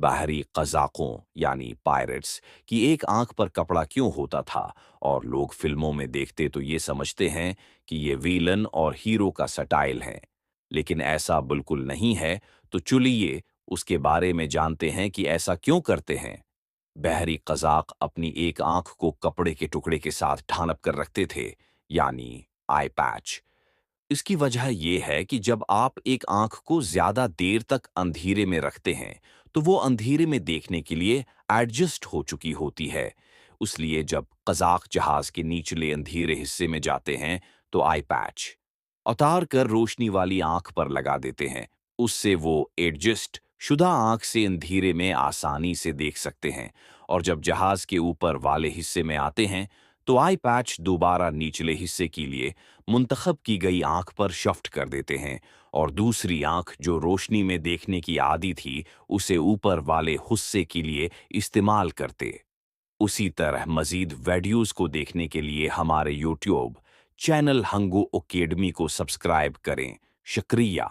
बाहरी कज़ाकों यानी पायरेट्स की एक आंख पर कपड़ा क्यों होता था, और लोग फिल्मों में देखते तो ये समझते हैं कि ये विलन और हीरो का स्टाइल है। लेकिन ऐसा बिल्कुल नहीं है। तो चलिए उसके बारे में जानते हैं कि ऐसा क्यों करते हैं। बहरी कज़ाक अपनी एक आंख को कपड़े के टुकड़े के साथ ढांप कर रखते थे, यानी आई पैच। इसकी वजह यह है कि जब आप एक आंख को ज्यादा देर तक अंधेरे में रखते हैं, तो वो अंधेरे में देखने के लिए एडजस्ट हो चुकी होती है। इसलिए जब कज़ाक जहाज के निचले अंधेरे हिस्से में जाते हैं, तो आई पैच उतार कर रोशनी वाली आंख पर लगा देते हैं। उससे वो एडजस्ट शुदा आंख से अंधेरे में आसानी से देख सकते हैं। और जब जहाज के ऊपर वाले हिस्से में आते हैं, तो आई पैच दोबारा निचले हिस्से के लिए मुंतखब की गई आंख पर शिफ्ट कर देते हैं, और दूसरी आंख जो रोशनी में देखने की आदी थी, उसे ऊपर वाले हिस्से के लिए इस्तेमाल करते। उसी तरह मजीद वीडियोस को देखने के लिए हमारे यूट्यूब चैनल हंगो एकेडमी को सब्सक्राइब करें। शुक्रिया।